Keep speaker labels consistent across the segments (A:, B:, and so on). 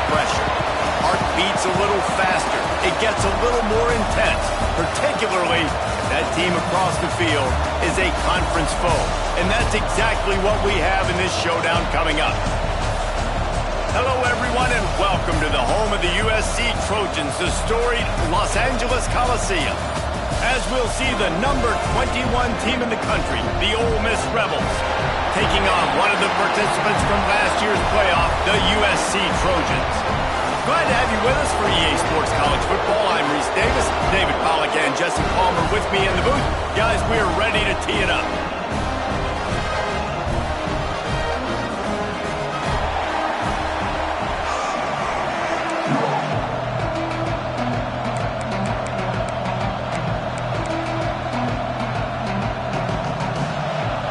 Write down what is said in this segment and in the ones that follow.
A: pressure. Heart beats a little faster. It gets a little more intense, particularly if that team across the field is a conference foe. And that's exactly what we have in this showdown coming up. Hello, everyone, and welcome to the home of the USC Trojans, the storied Los Angeles Coliseum. As we'll see the number 21 team in the country, the Ole Miss Rebels, taking on one of the participants from last year's playoff, the USC Trojans. Glad to have you with us for EA Sports College Football. I'm Reese Davis, David Pollack and Jesse Palmer with me in the booth. Guys, we are ready to tee it up.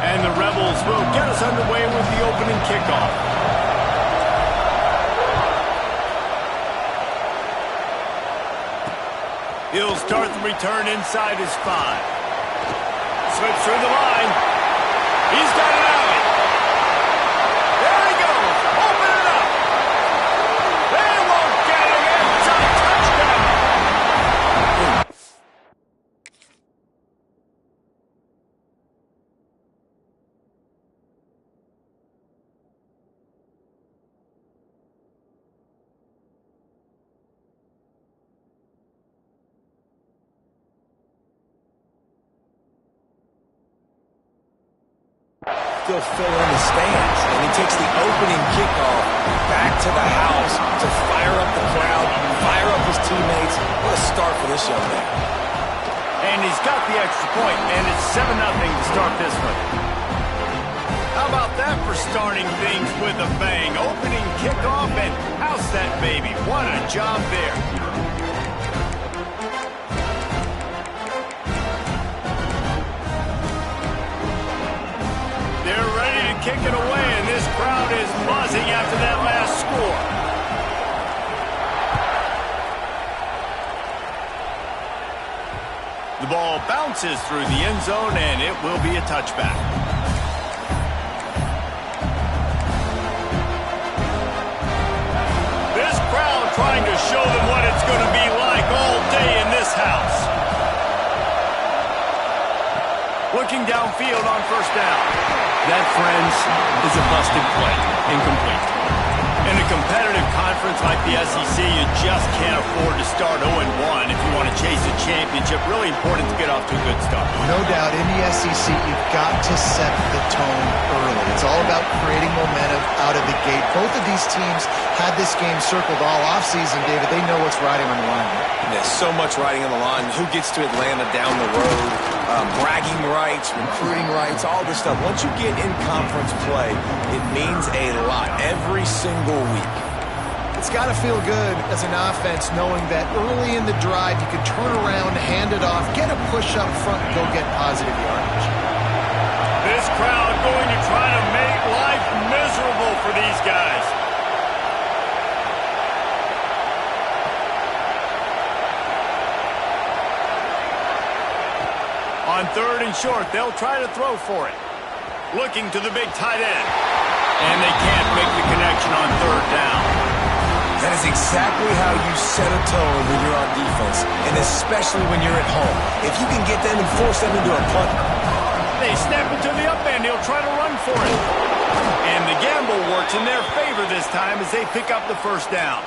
A: And the Rebels will get us underway with the opening kickoff. He'll start the return inside his 5. Slips through the line. He's got it out. There he goes. Open it up. They won't get him. It's a touchdown.
B: Still filling the stands, and he takes the opening kickoff back to the house to fire up the crowd, fire up his teammates. What a start for this young man.
A: And he's got the extra point, and it's 7-0 to start this one. How about that for starting things with a bang? Opening kickoff and house that baby. What a job there. They're ready to kick it away, and this crowd is buzzing after that last score. The ball bounces through the end zone, and it will be a touchback. This crowd trying to show them what it's going to be like all day in this house. Looking downfield on first down. That, friends, is a busted play. Incomplete. In a competitive conference like the SEC, you just can't afford to start 0-1 if you want to chase a championship. Really important to get off to a good start.
C: No doubt, in the SEC, you've got to set the tone early. It's all about creating momentum out of the gate. Both of these teams had this game circled all offseason, David. They know what's riding on the line.
B: There's so much riding on the line. Who gets to Atlanta down the road? Bragging rights, recruiting rights, all this stuff. Once you get in conference play, it means a lot every single week.
C: It's got to feel good as an offense knowing that early in the drive you can turn around, hand it off, get a push up front, and go get positive yardage.
A: This crowd going to try to make life miserable for these guys. On third and short, they'll try to throw for it. Looking to the big tight end. And they can't make the connection on third down.
B: That is exactly how you set a tone when you're on defense, and especially when you're at home. If you can get them and force them into a punt.
A: They snap it to the up end. He'll try to run for it. And the gamble works in their favor this time as they pick up the first down.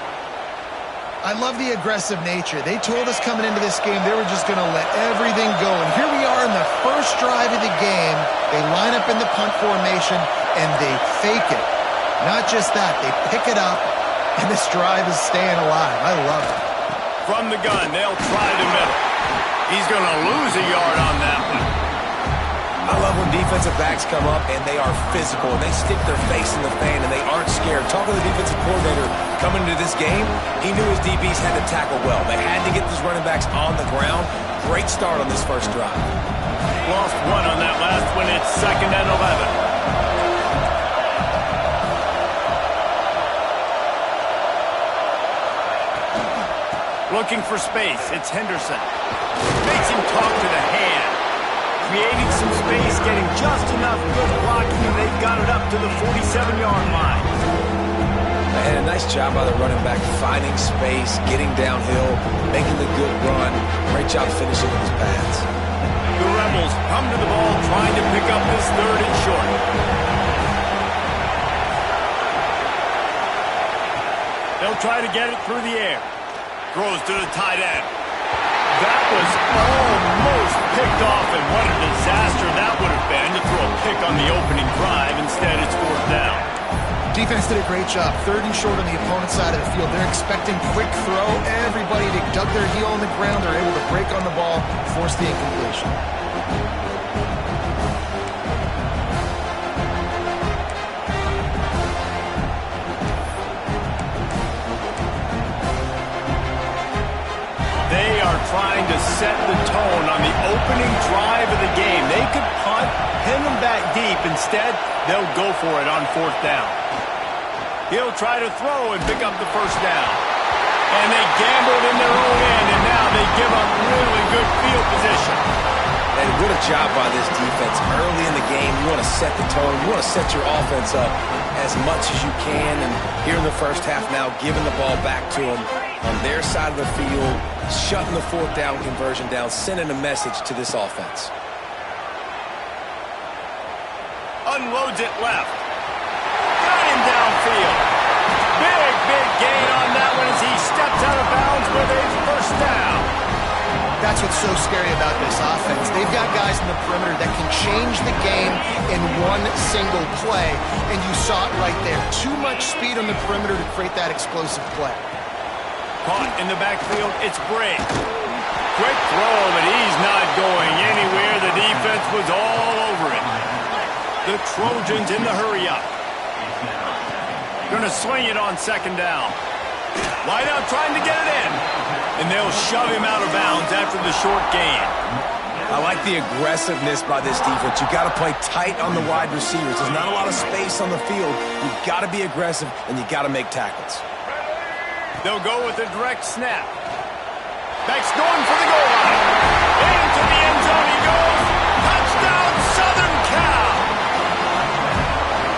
C: I love the aggressive nature. They told us coming into this game they were just going to let everything go. And here we are in the first drive of the game. They line up in the punt formation, and they fake it. Not just that, they pick it up, and this drive is staying alive. I love it.
A: From the gun, they'll try the middle. He's going to lose a yard on that one.
B: I love when defensive backs come up and they are physical and they stick their face in the fan and they aren't scared. Talking to the defensive coordinator coming into this game, he knew his DBs had to tackle well. They had to get these running backs on the ground. Great start on this first drive.
A: Lost one on that last one. It's 2nd and 11. Looking for space. It's Henderson. Makes him talk to the hand. Creating some space, getting just enough good blocking, and they've got it up to the 47-yard line.
B: And a nice job by the running back, finding space, getting downhill, making the good run. Great job finishing with his pads.
A: The Rebels come to the ball trying to pick up this 3rd and short. They'll try to get it through the air. Throws to the tight end. That was almost picked off, and what a disaster that would have been to throw a pick on the opening drive. Instead, it's 4th down.
C: Defense did a great job. 3rd and short on the opponent's side of the field. They're expecting quick throw. Everybody, they dug their heel on the ground. They're able to break on the ball, force the incompletion.
A: They are trying to set the tone on the opening drive of the game. They could punt, pin them back deep. Instead, they'll go for it on 4th down. He'll try to throw and pick up the 1st down. And they gambled in their own end, and now they give up really good field position.
B: And what a job by this defense. Early in the game, you want to set the tone. You want to set your offense up as much as you can. And here in the first half now, giving the ball back to them on their side of the field, shutting the 4th down conversion down, sending a message to this offense.
A: Unloads it left. Got him downfield. Big gain on that one as he steps out of bounds with a 1st down.
C: That's what's so scary about this offense. They've got guys in the perimeter that can change the game in one single play, and you saw it right there. Too much speed on the perimeter to create that explosive play.
A: Caught in the backfield, it's Bray. Quick throw, but he's not going anywhere. The defense was all over it. The Trojans in the hurry-up. Going to swing it on 2nd down. Wide out trying to get it in. And they'll shove him out of bounds after the short gain.
B: I like the aggressiveness by this defense. You've got to play tight on the wide receivers. There's not a lot of space on the field. You've got to be aggressive, and you've got to make tackles.
A: They'll go with a direct snap. Beck's going for the goal line. Into the end zone he goes. Touchdown, Southern Cal.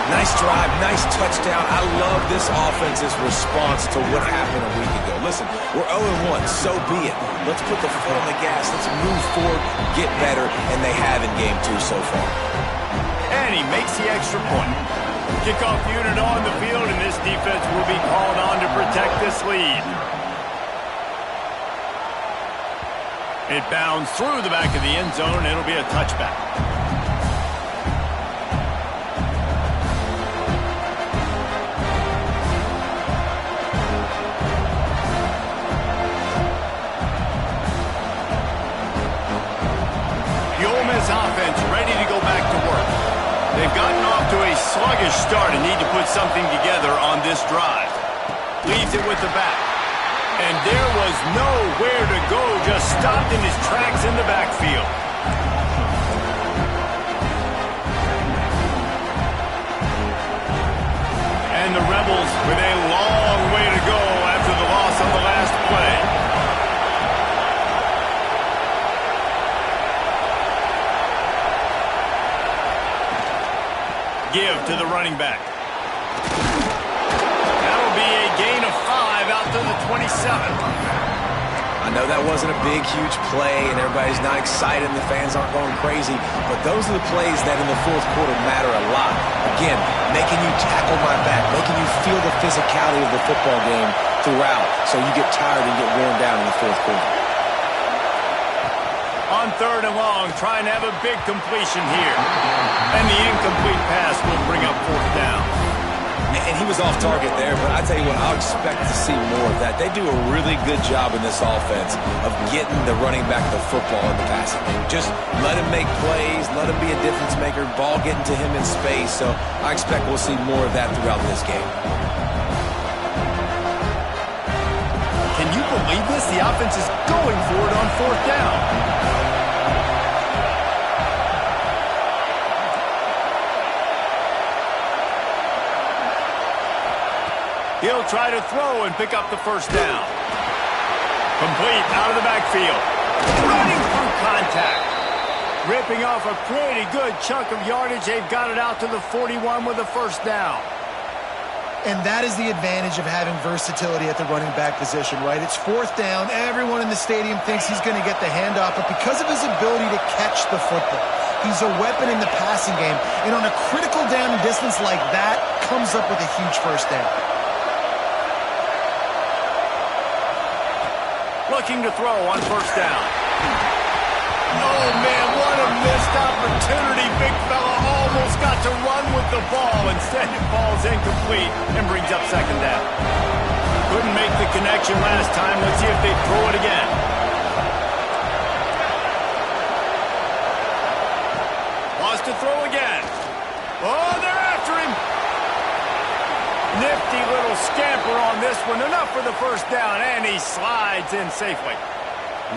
B: Nice drive, nice touchdown. I love this offense's response to what happened a week ago. Listen, we're 0-1, so be it. Let's put the foot on the gas. Let's move forward, get better, and they have in game 2 so far.
A: And he makes the extra point. Kickoff unit on the field, and this defense will be called on to protect this lead. It bounds through the back of the end zone, and it'll be a touchback. The Ole Miss offense ready to go back to work. They've gotten off to a sluggish start and need to put something together on this drive. Leaves it with the back. And there was nowhere to go, just stopped in his tracks in the backfield. And the Rebels with a long way to go after the loss on the last play. Give to the running back. That'll be a gain of 5 out to the 27.
B: I know that wasn't a big, huge play, and everybody's not excited, and the fans aren't going crazy, but those are the plays that in the 4th quarter matter a lot. Again, making you tackle my back, making you feel the physicality of the football game throughout, so you get tired and get worn down in the 4th quarter.
A: On 3rd and long, trying to have a big completion here. And the incomplete pass will bring up 4th down.
B: And he was off target there, but I tell you what, I'll expect to see more of that. They do a really good job in this offense of getting the running back the football in the passing game. Just let him make plays, let him be a difference maker, ball getting to him in space. So I expect we'll see more of that throughout this game.
A: Can you believe this? The offense is going for it on 4th down. He'll try to throw and pick up the 1st down. Complete out of the backfield. Running through contact. Ripping off a pretty good chunk of yardage. They've got it out to the 41 with the 1st down.
C: And that is the advantage of having versatility at the running back position, right? It's fourth down. Everyone in the stadium thinks he's going to get the handoff, but because of his ability to catch the football, he's a weapon in the passing game. And on a critical down and distance like that, comes up with a huge first down.
A: Looking to throw on first down. Oh, man, what a missed opportunity. Big fella almost got to run with the ball. Instead, it falls incomplete and brings up second down. Couldn't make the connection last time. Let's see if they throw it again. Wants to throw again. Oh, they're after him. Nifty little scamper on this one. Enough for the first down, and he slides in safely.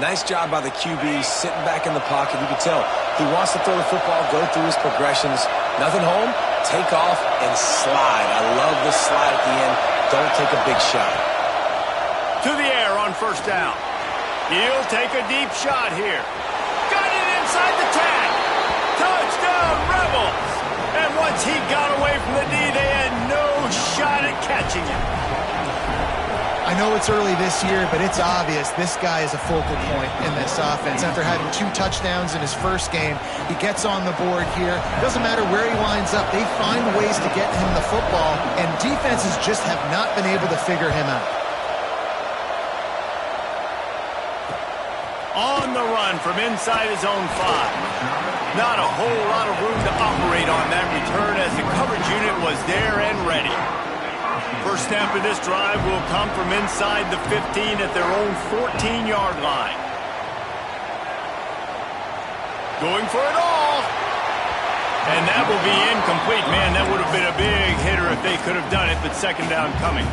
B: Nice job by the QB, sitting back in the pocket. You can tell he wants to throw the football, go through his progressions. Nothing home, take off, and slide. I love the slide at the end. Don't take a big shot.
A: To the air on first down. He'll take a deep shot here. Got it inside the 10. Touchdown, Rebels. And once he got away from the D, they had no shot at catching him.
C: I know it's early this year, but it's obvious this guy is a focal point in this offense. After having 2 touchdowns in his first game, he gets on the board here. Doesn't matter where he lines up, they find ways to get him the football, and defenses just have not been able to figure him out.
A: On the run from inside his own 5. Not a whole lot of room to operate on that return as the coverage unit was there and ready. First snap of this drive will come from inside the 15 at their own 14-yard line. Going for it all. And that will be incomplete. Man, that would have been a big hitter if they could have done it, but second down coming.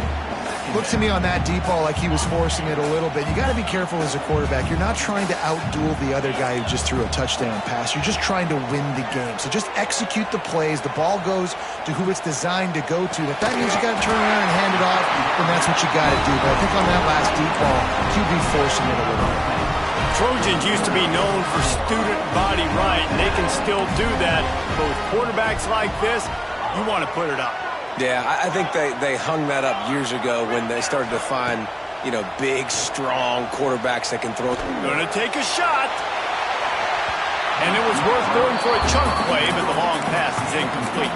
C: Looked to me on that deep ball like he was forcing it a little bit. You got to be careful as a quarterback. You're not trying to outduel the other guy who just threw a touchdown pass. You're just trying to win the game. So just execute the plays. The ball goes to who it's designed to go to. If that means you got to turn around and hand it off, then that's what you got to do. But I think on that last deep ball, QB forcing it a little bit.
A: Trojans used to be known for student body right, and they can still do that. But with quarterbacks like this, you want to put it up.
B: Yeah, I think they hung that up years ago when they started to find, big, strong quarterbacks that can throw.
A: Gonna take a shot. And it was worth going for a chunk play, but the long pass is incomplete.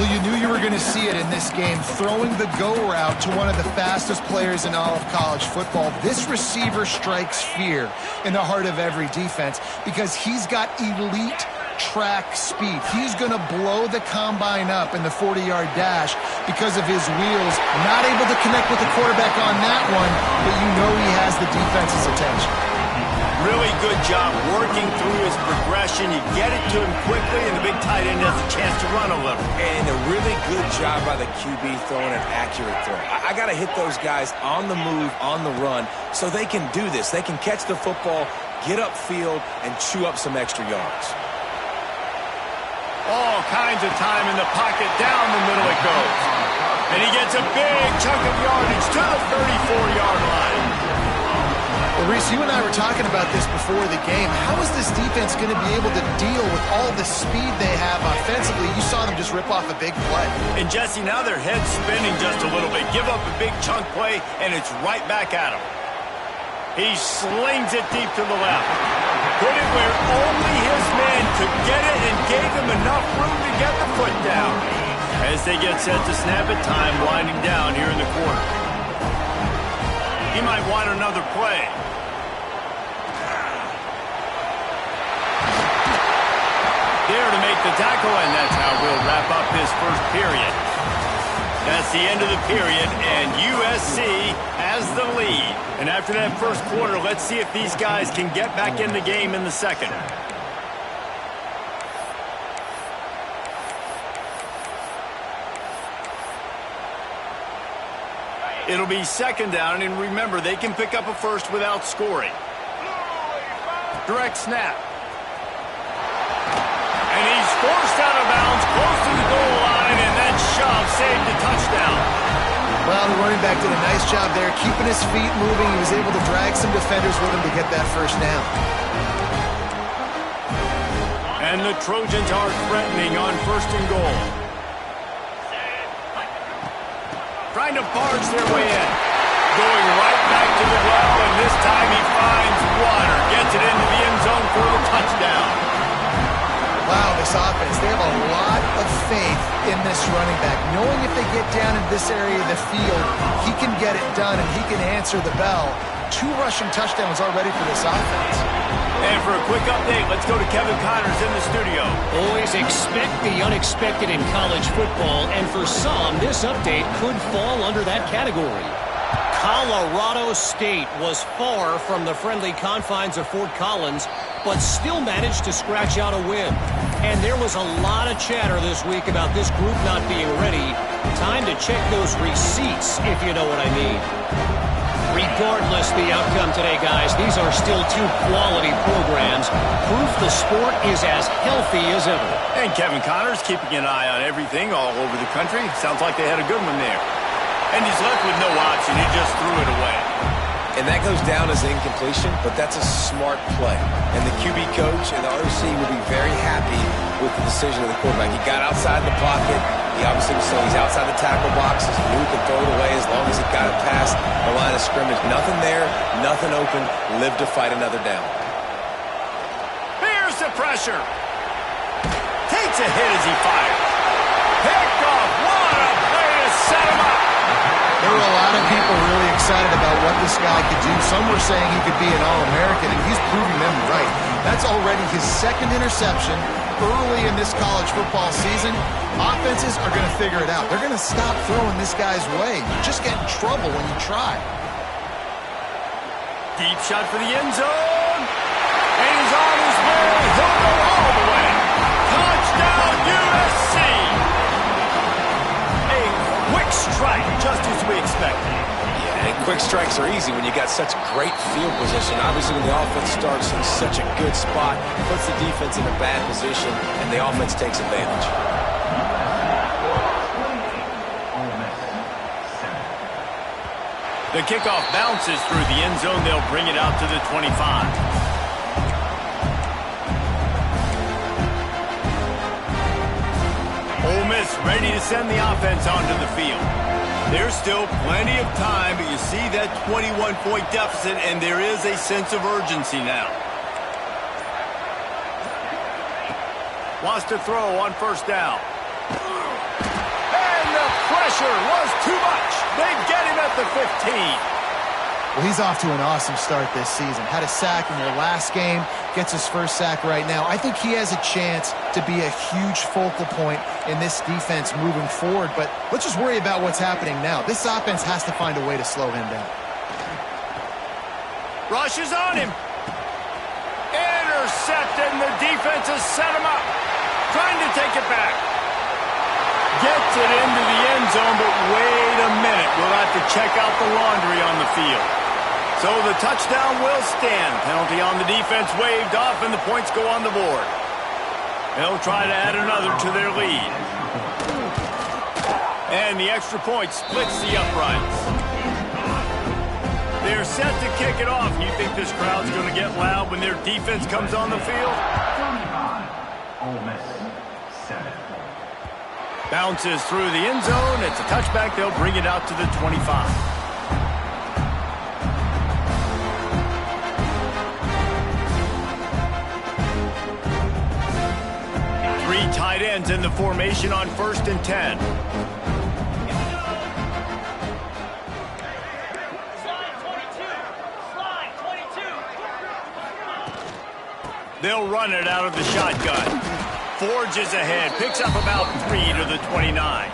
C: Well, you knew you were going to see it in this game, throwing the go route to one of the fastest players in all of college football. This receiver strikes fear in the heart of every defense because he's got elite track speed. He's going to blow the combine up in the 40-yard dash because of his wheels. Not able to connect with the quarterback on that one, but you know he has the defense's attention.
A: Really good job working through his progression. You get it to him quickly, and the big tight end has a chance to run a little.
B: And a really good job by the QB throwing an accurate throw. I got to hit those guys on the move, on the run, so they can do this. They can catch the football, get upfield, and chew up some extra yards.
A: All kinds of time in the pocket. Down the middle it goes. And he gets a big chunk of yardage to the 34-yard line.
C: Well, Reese, you and I were talking about this before the game. How is this defense going to be able to deal with all the speed they have offensively? You saw them just rip off a big play.
A: And, Jesse, now their head's spinning just a little bit. Give up a big chunk play, and it's right back at him. He slings it deep to the left. Put it where only his man could get it and gave him enough room to get the foot down. As they get set to snap it, time winding down here in the quarter. He might want another play. There to make the tackle, and that's how we'll wrap up this first period. That's the end of the period, and USC has the lead. And after that first quarter, let's see if these guys can get back in the game in the second. It'll be second down, and remember, they can pick up a first without scoring. Direct snap. And he's forced out of bounds, close to the goal line, and that shove saved a touchdown.
C: Well, the running back did a nice job there, keeping his feet moving. He was able to drag some defenders with him to get that first down.
A: And the Trojans are threatening on first and goal. trying to barge their way in. Going right back to the well, and this time he finds water. Gets it into the end zone for the touchdown.
C: Wow, this offense, they have a lot of faith in this running back. Knowing if they get down in this area of the field, he can get it done and he can answer the bell. 2 rushing touchdowns already for this offense.
A: And for a quick update, let's go to Kevin Connors in the studio.
D: Always expect the unexpected in college football, and for some, this update could fall under that category. Colorado State was far from the friendly confines of Fort Collins, but still managed to scratch out a win. And there was a lot of chatter this week about this group not being ready. Time to check those receipts, if you know what I mean. Regardless the outcome today, guys, these are still 2 quality programs. Proof the sport is as healthy as ever.
A: And Kevin Connors keeping an eye on everything all over the country. Sounds like they had a good one there. And he's left with no option. He just threw it away.
B: And that goes down as incompletion, but that's a smart play. And the QB coach and the OC will be very happy with the decision of the quarterback. He got outside the pocket. He obviously was saying he's outside the tackle boxes. He knew he could throw it away as long as he got it past the line of scrimmage. Nothing there, nothing open. Live to fight another down.
A: Here's the pressure. Takes a hit as he fires. Picked off. What a play to set him up.
C: There were a lot of people really excited about what this guy could do. Some were saying he could be an All-American, and he's proving them right. That's already his 2nd interception early in this college football season. Offenses are going to figure it out. They're going to stop throwing this guy's way. You just get in trouble when you try.
A: Deep shot for the end zone. And he's on his way. He'll go all the way. Touchdown, USC. A quick strike, just as we expected.
B: Yeah, and quick strikes are easy when you got such great field position. Obviously, when the offense starts in such a good spot, puts the defense in a bad position, and the offense takes advantage.
A: The kickoff bounces through the end zone. They'll bring it out to the 25. Ole Miss ready to send the offense onto the field. There's still plenty of time, but you see that 21-point deficit, and there is a sense of urgency now. Wants to throw on 1st down. And the pressure was too much. They get him at the 15.
C: Well, he's off to an awesome start this season. Had a sack in their last game, gets his 1st sack right now. I think he has a chance to be a huge focal point in this defense moving forward, but let's just worry about what's happening now. This offense has to find a way to slow him down.
A: Rush is on him. Intercepted, and the defense has set him up. Trying to take it back. Gets it into the end zone, but wait a minute. We'll have to check out the laundry on the field. So the touchdown will stand. Penalty on the defense waved off, and the points go on the board. They'll try to add another to their lead. And the extra point splits the uprights. They're set to kick it off. You think this crowd's going to get loud when their defense comes on the field?
E: Ole Miss, 7.
A: Bounces through the end zone. It's a touchback. They'll bring it out to the 25. Three tight ends in the formation on 1st and 10. They'll run it out of the shotgun. Forges ahead, picks up about 3 to the 29.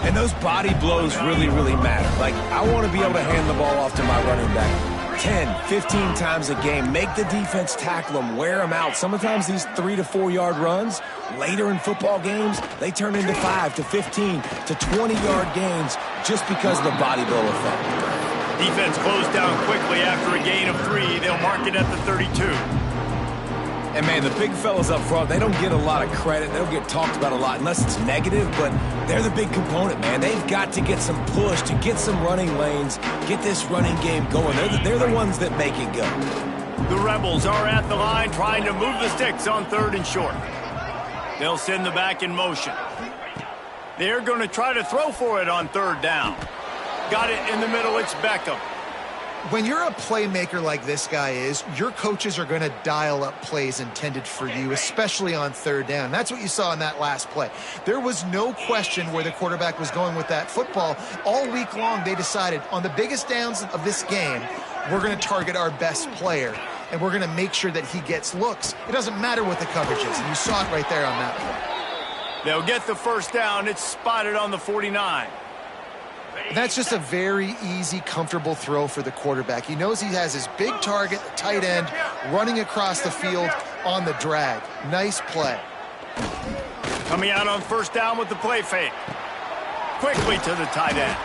B: And those body blows really, really matter. Like, I want to be able to hand the ball off to my running back 10, 15 times a game. Make the defense tackle them, wear them out. Sometimes these 3 to 4 yard runs, later in football games, they turn into 5 to 15 to 20 yard gains just because of the body blow effect.
A: Defense closed down quickly after a gain of 3. They'll mark it at the 32.
B: And, man, the big fellas up front, they don't get a lot of credit. They don't get talked about a lot unless it's negative, but they're the big component, man. They've got to get some push, to get some running lanes, get this running game going. They're the ones that make it go.
A: The Rebels are at the line trying to move the sticks on 3rd and short. They'll send the back in motion. They're going to try to throw for it on third down. Got it in the middle. It's Beckham.
C: When you're a playmaker like this guy is, your coaches are going to dial up plays intended for you, especially on third down. That's what you saw in that last play. There was no question where the quarterback was going with that football. All week long, they decided on the biggest downs of this game, we're going to target our best player, and we're going to make sure that he gets looks. It doesn't matter what the coverage is, and you saw it right there on that play.
A: They'll get the first down. It's spotted on the 49.
C: That's just a very easy, comfortable throw for the quarterback. He knows he has his big target, tight end, running across the field on the drag. Nice play.
A: Coming out on first down with the play fake. Quickly to the tight end.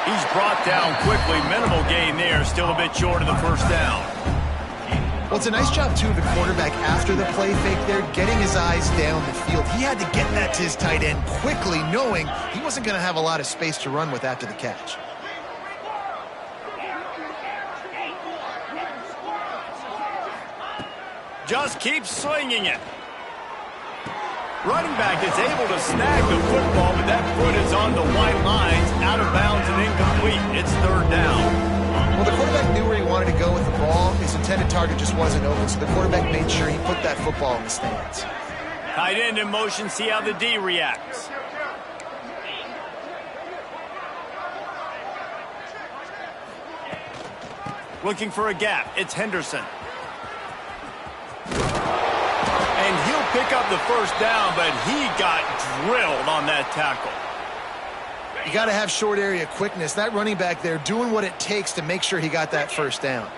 A: He's brought down quickly. Minimal gain there. Still a bit short of the first down.
C: Well, it's a nice job, too, of the quarterback after the play fake there, getting his eyes down the field. He had to get that to his tight end quickly, knowing he wasn't going to have a lot of space to run with after the catch.
A: Just keep swinging it. Running back is able to snag the football, but that foot is on the white lines, out of bounds and incomplete. It's third down.
C: Well, the quarterback knew where he wanted to go with the ball. His intended target just wasn't open, so the quarterback made sure he put that football in the stands.
A: Tight end in motion, see how the D reacts. Looking for a gap. It's Henderson. And he'll pick up the first down, but he got drilled on that tackle.
C: You got to have short area quickness. That running back there doing what it takes to make sure he got that first down.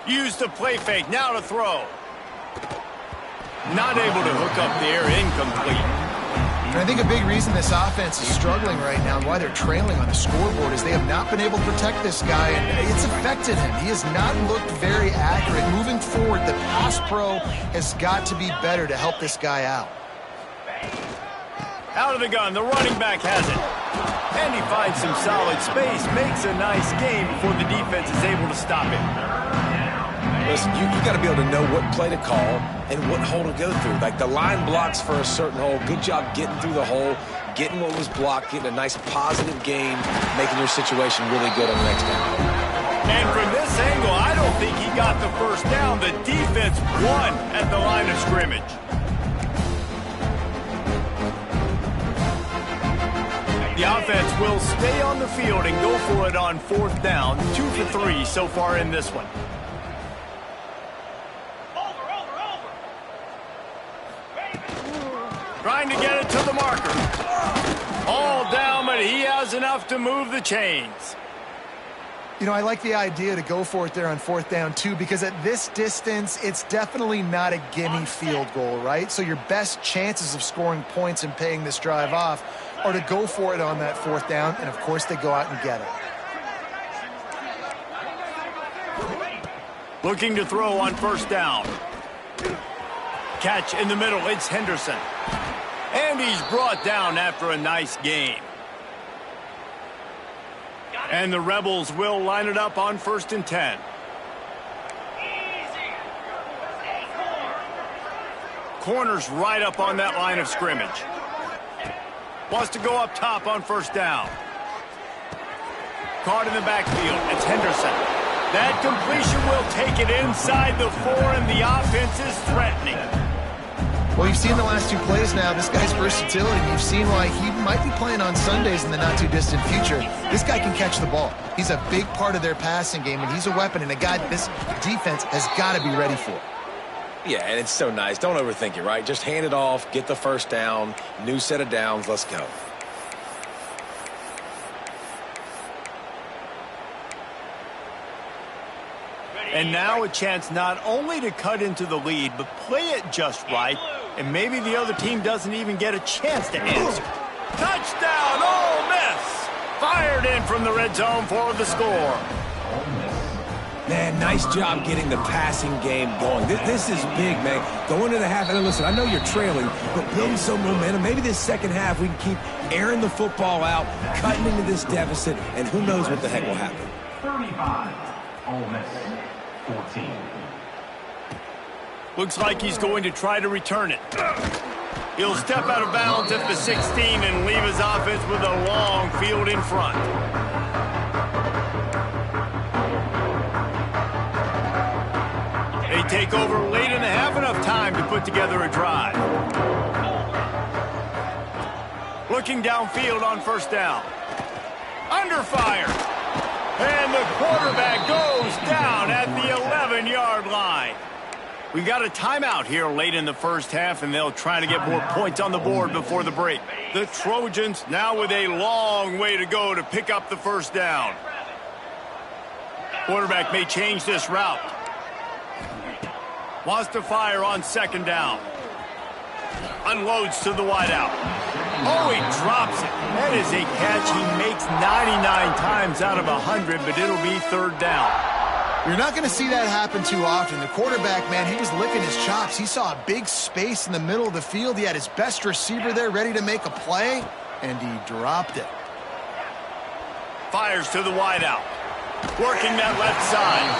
A: Use the play fake. Now to throw. Not able to hook up there. Incomplete.
C: And I think a big reason this offense is struggling right now and why they're trailing on the scoreboard is they have not been able to protect this guy, and it's affected him. He has not looked very accurate. Moving forward, the pass pro has got to be better to help this guy out.
A: Out of the gun, the running back has it. And he finds some solid space, makes a nice game before the defense is able to stop him.
B: Listen, you got to be able to know what play to call and what hole to go through. Like the line blocks for a certain hole. Good job getting through the hole, getting what was blocked, getting a nice positive gain, making your situation really good on the next down.
A: And from this angle, I don't think he got the first down. The defense won at the line of scrimmage. The offense will stay on the field and go for it on fourth down. 2 for 3 so far in this one. Trying to get it to the marker. All down, but he has enough to move the chains.
C: You know, I like the idea to go for it there on fourth down, too, because at this distance, it's definitely not a gimme field goal, right? So your best chances of scoring points and paying this drive off are to go for it on that fourth down, and, of course, they go out and get it.
A: Looking to throw on first down. Catch in the middle. It's Henderson. And he's brought down after a nice gain. And the Rebels will line it up on 1st and 10. Corners right up on that line of scrimmage. Wants to go up top on first down. Caught in the backfield. It's Henderson. That completion will take it inside the 4, and the offense is threatening.
C: Well, you've seen the last 2 plays now. This guy's versatility. You've seen why he might be playing on Sundays in the not-too-distant future. This guy can catch the ball. He's a big part of their passing game, and he's a weapon and a guy this defense has got to be ready for.
B: Yeah, and it's so nice. Don't overthink it, right? Just hand it off, get the first down, new set of downs, let's go.
A: And now a chance not only to cut into the lead, but play it just right, and maybe the other team doesn't even get a chance to answer. Touchdown, Ole Miss! Fired in from the red zone for the score.
B: Man, nice job getting the passing game going. This is big, man. Go into the half, and listen, I know you're trailing, but building some momentum. Maybe this second half we can keep airing the football out, cutting into this deficit, and who knows what the heck will happen.
E: 35, Ole Miss, 14.
A: Looks like he's going to try to return it. He'll step out of bounds at the 16 and leave his offense with a long field in front. They take over late in the half, enough time to put together a drive. Looking downfield on first down. Under fire. And the quarterback goes down at the 11-yard line. We've got a timeout here late in the first half, and they'll try to get more points on the board before the break. The Trojans now with a long way to go to pick up the first down. Quarterback may change this route. Wants to fire on second down. Unloads to the wideout. Oh, he drops it. That is a catch he makes 99 times out of 100, but it'll be third down.
C: You're not going to see that happen too often. The quarterback, man, he was licking his chops. He saw a big space in the middle of the field. He had his best receiver there ready to make a play, and he dropped it.
A: Fires to the wideout. Working that left side.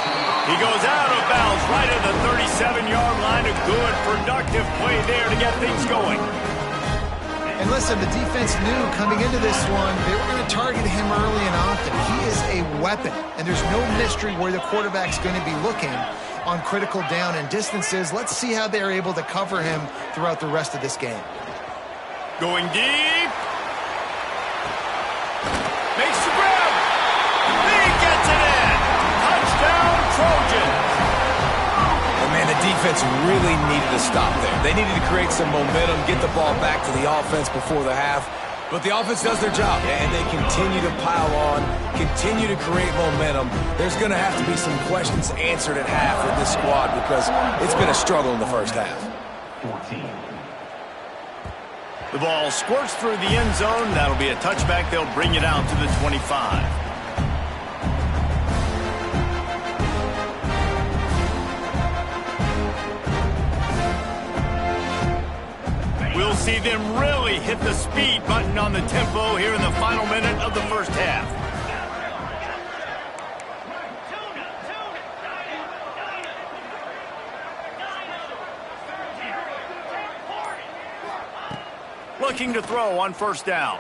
A: He goes out of bounds right at the 37-yard line. A good, productive play there to get things going.
C: And listen, the defense knew coming into this one, they were going to target him early and often. He is a weapon, and there's no mystery where the quarterback's going to be looking on critical down and distances. Let's see how they're able to cover him throughout the rest of this game.
A: Going deep. Makes the grab. He gets it in. Touchdown, Trojans.
B: Man, the defense really needed to stop there. They needed to create some momentum, get the ball back to the offense before the half. But the offense does their job, and they continue to pile on, continue to create momentum. There's going to have to be some questions answered at half with this squad because it's been a struggle in the first half.
E: 14.
A: The ball squirts through the end zone. That'll be a touchback. They'll bring it out to the 25. We'll see them really hit the speed button on the tempo here in the final minute of the first half. Looking to throw on first down.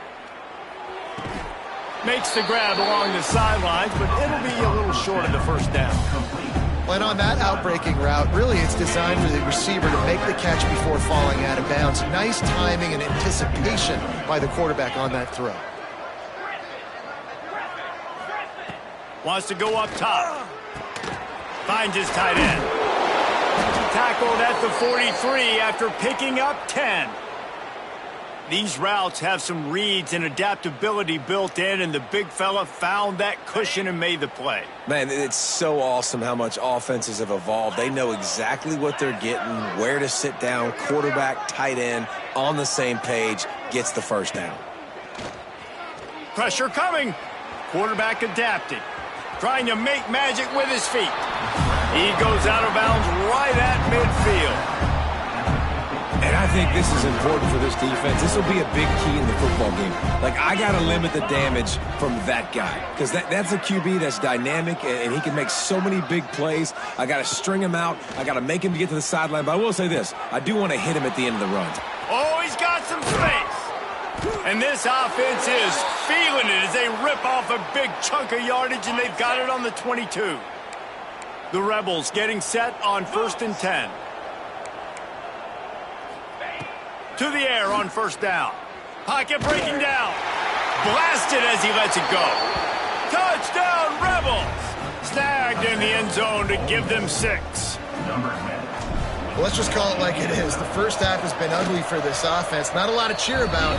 A: Makes the grab along the sidelines, but it'll be a little short of the first down.
C: And on that outbreaking route, really it's designed for the receiver to make the catch before falling out of bounds. Nice timing and anticipation by the quarterback on that throw.
A: Wants to go up top. Finds his tight end. Tackled at the 43 after picking up 10. These routes have some reads and adaptability built in, and the big fella found that cushion and made the play.
B: Man, it's so awesome how much offenses have evolved. They know exactly what they're getting, where to sit down, quarterback, tight end, on the same page, gets the first down.
A: Pressure coming. Quarterback adapted. Trying to make magic with his feet. He goes out of bounds right at midfield.
B: And I think this is important for this defense. This will be a big key in the football game. Like, I got to limit the damage from that guy because that's a QB that's dynamic, and he can make so many big plays. I got to string him out. I got to make him get to the sideline. But I will say this. I do want to hit him at the end of the run.
A: Oh, he's got some space. And this offense is feeling it as they rip off a big chunk of yardage, and they've got it on the 22. The Rebels getting set on 1st and 10. To the air on first down. Pocket breaking down. Blasted as he lets it go. Touchdown, Rebels! Snagged in the end zone to give them 6.
E: Number 10.
C: Well, let's just call it like it is. The first half has been ugly for this offense. Not a lot to cheer about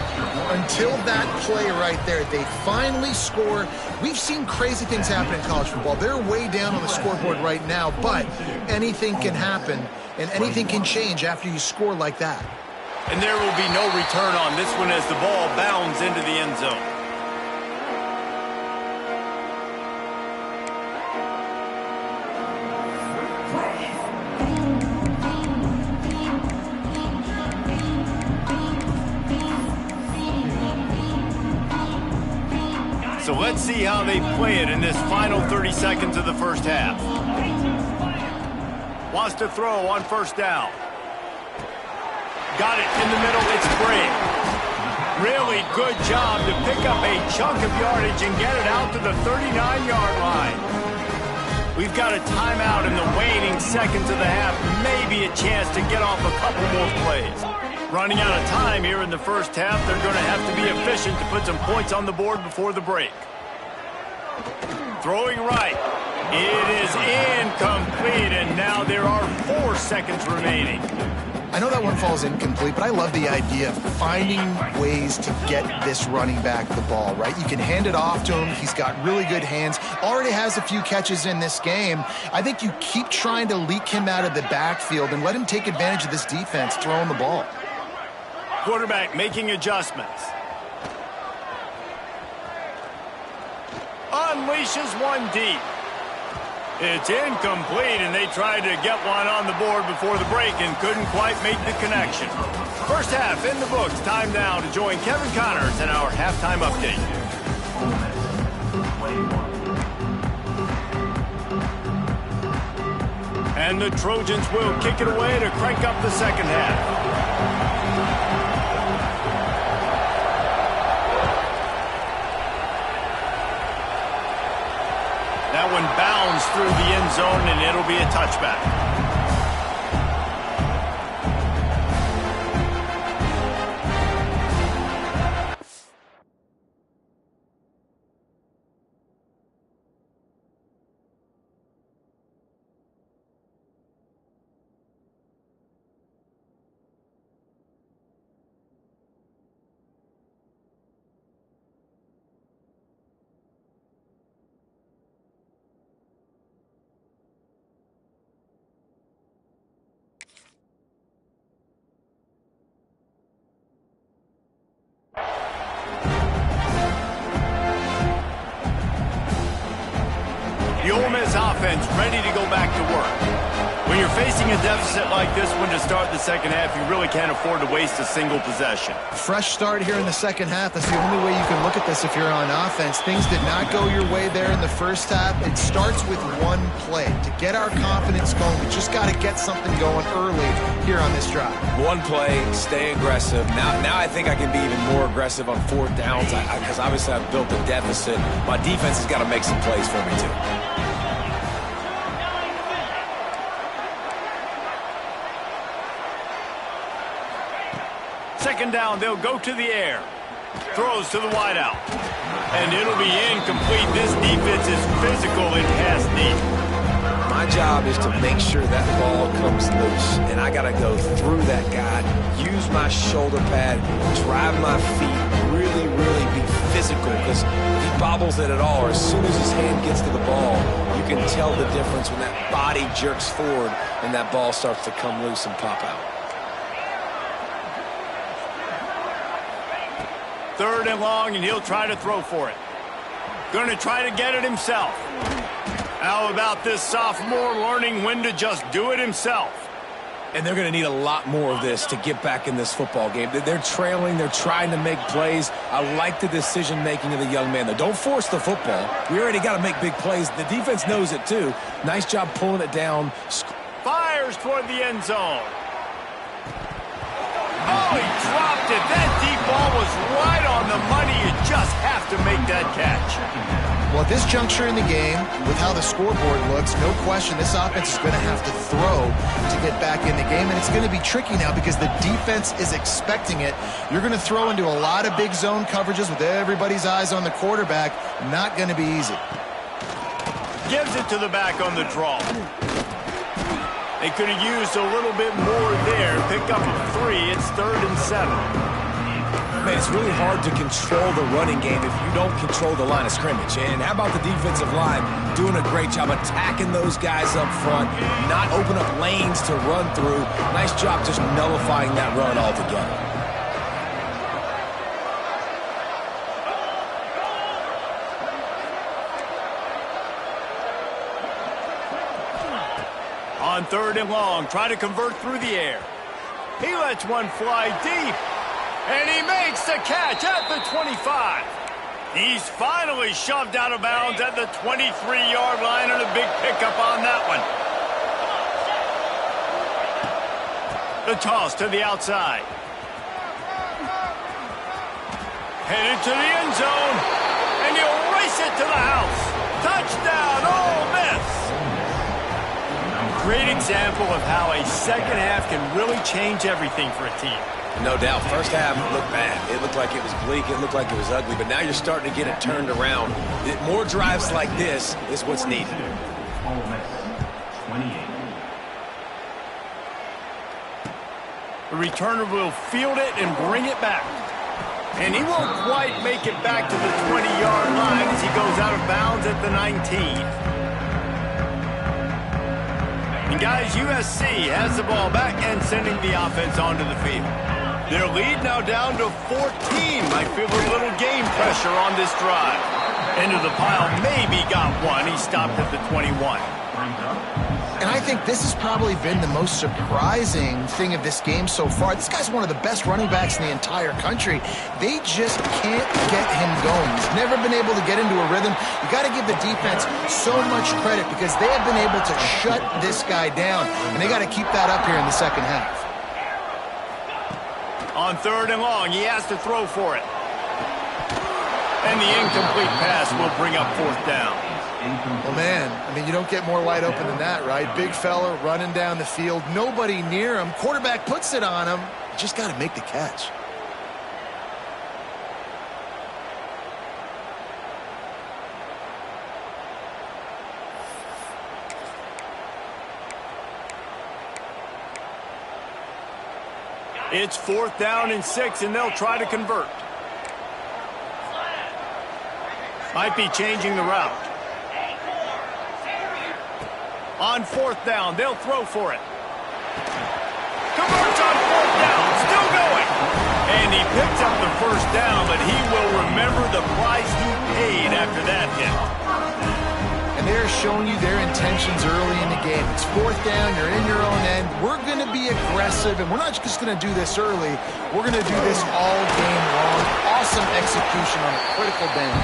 C: until that play right there. They finally score. We've seen crazy things happen in college football. They're way down on the scoreboard right now, but anything can happen, and anything can change after you score like that.
A: And there will be no return on this one as the ball bounds into the end zone. So let's see how they play it in this final 30 seconds of the first half. Wants to throw on first down. Got it in the middle. It's free. Really good job to pick up a chunk of yardage and get it out to the 39-yard line. We've got a timeout in the waning seconds of the half. Maybe a chance to get off a couple more plays. Running out of time here in the first half. They're going to have to be efficient to put some points on the board before the break. Throwing right. It is incomplete, and now there are 4 seconds remaining.
C: I know that one falls incomplete, but I love the idea of finding ways to get this running back the ball, right? You can hand it off to him. He's got really good hands. Already has a few catches in this game. I think you keep trying to leak him out of the backfield and let him take advantage of this defense throwing the ball.
A: Quarterback making adjustments. Unleashes one deep. It's incomplete, and they tried to get one on the board before the break and couldn't quite make the connection. First half in the books. Time now to join Kevin Connors in our halftime update.
E: Ole Miss, play 1.
A: And the Trojans will kick it away to crank up the second half. That one bounds through the end zone, and it'll be a touchback. The Ole Miss offense ready to go back to work. When you're facing a deficit like this one to start the second half, you really can't afford to waste a single possession.
C: Fresh start here in the second half. That's the only way you can look at this if you're on offense. Things did not go your way there in the first half. It starts with one play. To get our confidence going, we just got to get something going early here on this drive.
B: One play, stay aggressive. Now I think I can be even more aggressive on 4th downs because obviously I've built a deficit. My defense has got to make some plays for me too.
A: Second down, they'll go to the air. Throws to the wideout. And it'll be incomplete. This defense is physical and pass deep.
B: My job is to make sure that ball comes loose. And I got to go through that guy, use my shoulder pad, drive my feet, really, really be physical. Because if he bobbles it at all, or as soon as his hand gets to the ball, you can tell the difference when that body jerks forward and that ball starts to come loose and pop out.
A: 3rd and long, and he'll try to throw for it. Going to try to get it himself. How about this sophomore learning when to just do it himself?
B: And they're going to need a lot more of this to get back in this football game. They're trailing. They're trying to make plays. I like the decision-making of the young man, though. Don't force the football. We already got to make big plays. The defense knows it, too. Nice job pulling it down.
A: Fires toward the end zone. Oh, he dropped it. That deep ball was right on the money. You just have to make that catch.
C: Well, at this juncture in the game, with how the scoreboard looks, no question this offense is going to have to throw to get back in the game, and it's going to be tricky now because the defense is expecting it. You're going to throw into a lot of big zone coverages with everybody's eyes on the quarterback. Not going to be easy.
A: Gives it to the back on the draw. They could have used a little bit more there. Pick up a 3. It's 3rd and 7.
B: Man, it's really hard to control the running game if you don't control the line of scrimmage. And how about the defensive line doing a great job attacking those guys up front, not open up lanes to run through. Nice job just nullifying that run altogether.
A: On 3rd and long, try to convert through the air. He lets one fly deep. And he makes the catch at the 25. He's finally shoved out of bounds at the 23-yard line, and a big pickup on that one. The toss to the outside. Headed to the end zone. And he'll race it to the house. Touchdown, Ole Miss. Great example of how a second half can really change everything for a team.
B: No doubt. First half looked bad. It looked like it was bleak. It looked like it was ugly. But now you're starting to get it turned around. More drives like this is what's needed.
E: Ole Miss, 28.
A: The returner will field it and bring it back. And he won't quite make it back to the 20-yard line as he goes out of bounds at the 19. And guys, USC has the ball back and sending the offense onto the field. Their lead now down to 14. Might feel a little game pressure on this drive. Into the pile, maybe got one. He stopped at the 21.
C: And I think this has probably been the most surprising thing of this game so far. This guy's one of the best running backs in the entire country. They just can't get him going. He's never been able to get into a rhythm. You got to give the defense so much credit because they have been able to shut this guy down, and they got to keep that up here in the second half.
A: On 3rd and long, he has to throw for it. And the incomplete pass will bring up 4th down.
C: Well, man, I mean, you don't get more wide open than that, right? Big fella running down the field, nobody near him. Quarterback puts it on him. You just got to make the catch.
A: It's 4th down and 6, and they'll try to convert. Might be changing the route. On 4th down, they'll throw for it. Converts on 4th down, still going. And he picks up the 1st down, but he will remember the price he paid after that hit.
C: And they're showing you their intentions early in the game. It's 4th down, you're in your own end. We're going to be aggressive, and we're not just going to do this early. We're going to do this all game long. Awesome execution on a critical down.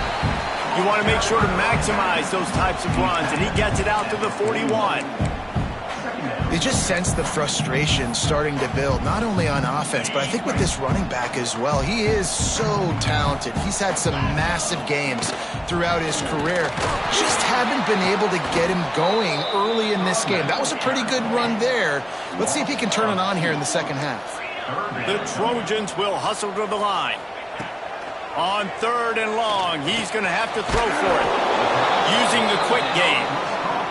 A: You want to make sure to maximize those types of runs, and he gets it out to the 41.
C: You just sense the frustration starting to build, not only on offense, but I think with this running back as well. He is so talented. He's had some massive games throughout his career. Just haven't been able to get him going early in this game. That was a pretty good run there. Let's see if he can turn it on here in the second half.
A: The Trojans will hustle to the line. On 3rd and long, he's going to have to throw for it. Using the quick game.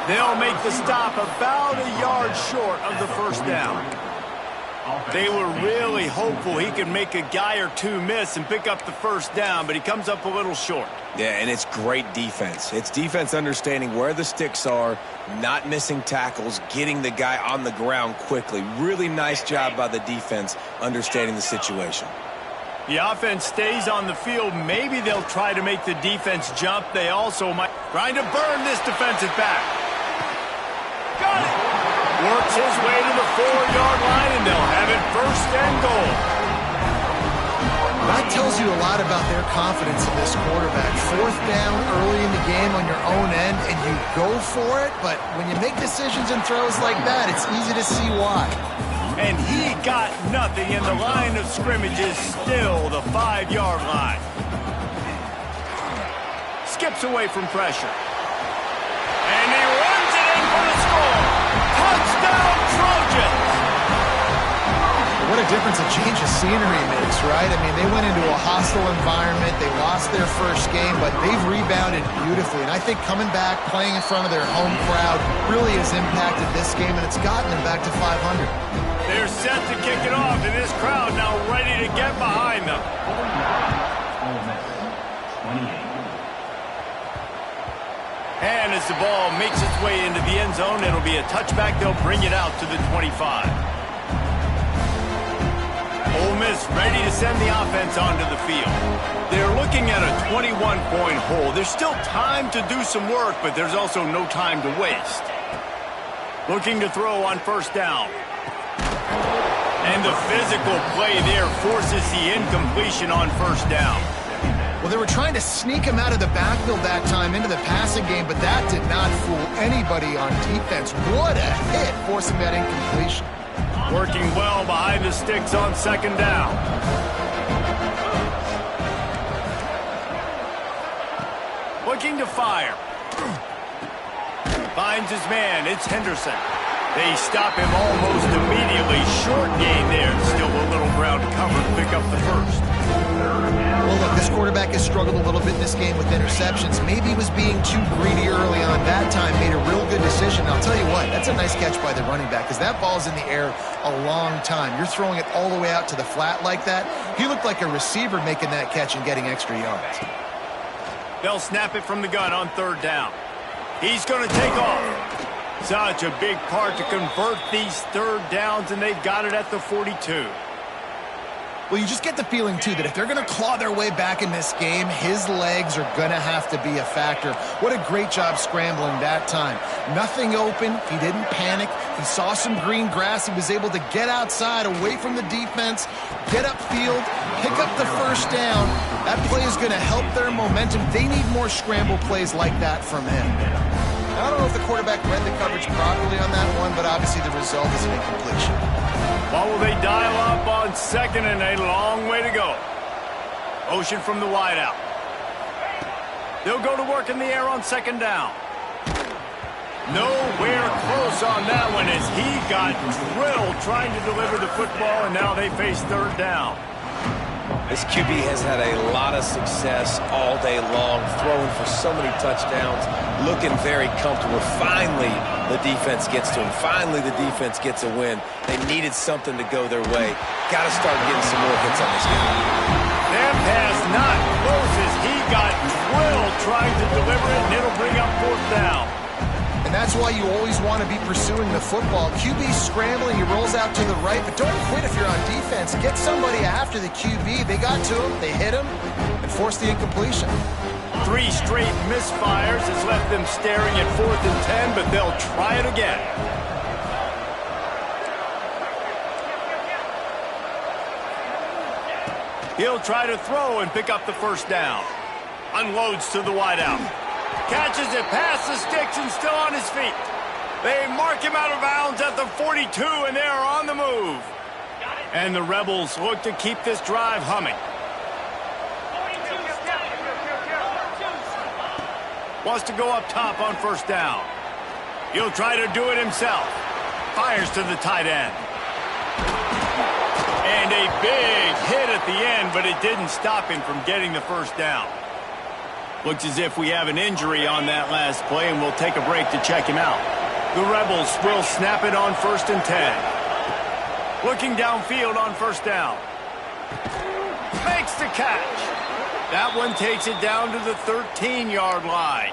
A: They'll make the stop about a yard short of the 1st down. They were really hopeful he could make a guy or two miss and pick up the 1st down, but he comes up a little short.
B: Yeah, and it's great defense. It's defense understanding where the sticks are, not missing tackles, getting the guy on the ground quickly. Really nice job by the defense understanding the situation.
A: The offense stays on the field. Maybe they'll try to make the defense jump. They also might try to burn this defensive back. Got it. Works his way to the 4-yard line, and they'll have it 1st and goal.
C: That tells you a lot about their confidence in this quarterback. 4th down early in the game on your own end, and you go for it. But when you make decisions and throws like that, it's easy to see why.
A: And he got nothing, and the line of scrimmage is still the 5-yard line. Skips away from pressure. And he runs it in for the score. Touchdown, Trojans!
C: What a difference a change of scenery makes, right? I mean, they went into a hostile environment. They lost their first game, but they've rebounded beautifully. And I think coming back, playing in front of their home crowd really has impacted this game, and it's gotten them back to 500.
A: They're set to kick it off, and this crowd now ready to get behind them.
E: Ole Miss, 28.
A: And as the ball makes its way into the end zone, it'll be a touchback. They'll bring it out to the 25. Ole Miss ready to send the offense onto the field. They're looking at a 21-point hole. There's still time to do some work, but there's also no time to waste. Looking to throw on 1st down. And the physical play there forces the incompletion on 1st down.
C: Well, they were trying to sneak him out of the backfield that time into the passing game, but that did not fool anybody on defense. What a hit, forcing that incompletion.
A: Working well behind the sticks on second down. Looking to fire. Finds his man. It's Henderson. They stop him almost immediately. Short gain there. Still a little ground to cover to pick up the first.
C: Well, look, this quarterback has struggled a little bit in this game with interceptions. Maybe he was being too greedy early on. That time made a real good decision. I'll tell you what, that's a nice catch by the running back because that ball's in the air a long time. You're throwing it all the way out to the flat like that. He looked like a receiver making that catch and getting extra yards.
A: They'll snap it from the gun on third down. He's going to take off. Such a big part to convert these third downs, and they've got it at the 42.
C: Well, you just get the feeling, too, that if they're going to claw their way back in this game, his legs are going to have to be a factor. What a great job scrambling that time. Nothing open. He didn't panic. He saw some green grass. He was able to get outside, away from the defense, get upfield, pick up the first down. That play is going to help their momentum. They need more scramble plays like that from him. I don't know if the quarterback read the coverage properly on that one, but obviously the result is an incompletion.
A: What will they dial up on second and a long way to go? Motion from the wideout. They'll go to work in the air on second down. Nowhere close on that one as he got drilled trying to deliver the football, and now they face third down.
B: This QB has had a lot of success all day long, throwing for so many touchdowns, looking very comfortable. Finally, the defense gets to him. Finally, the defense gets a win. They needed something to go their way. Got to start getting some more hits on this game.
A: That pass not close as he got drilled trying to deliver it, and it'll bring up fourth down.
C: And that's why you always want to be pursuing the football. QB scrambling, he rolls out to the right, but don't quit if you're on defense. Get somebody after the QB. They got to him, they hit him, and forced the incompletion.
A: 3 straight misfires has left them staring at 4th and 10, but they'll try it again. He'll try to throw and pick up the first down. Unloads to the wideout. Catches it past the sticks and still on his feet. They mark him out of bounds at the 42, and they are on the move. And the Rebels look to keep this drive humming. Wants to go up top on first down. He'll try to do it himself. Fires to the tight end. And a big hit at the end, but it didn't stop him from getting the first down. Looks as if we have an injury on that last play, and we'll take a break to check him out. The Rebels will snap it on 1st and 10. Looking downfield on first down. Makes the catch. That one takes it down to the 13-yard line.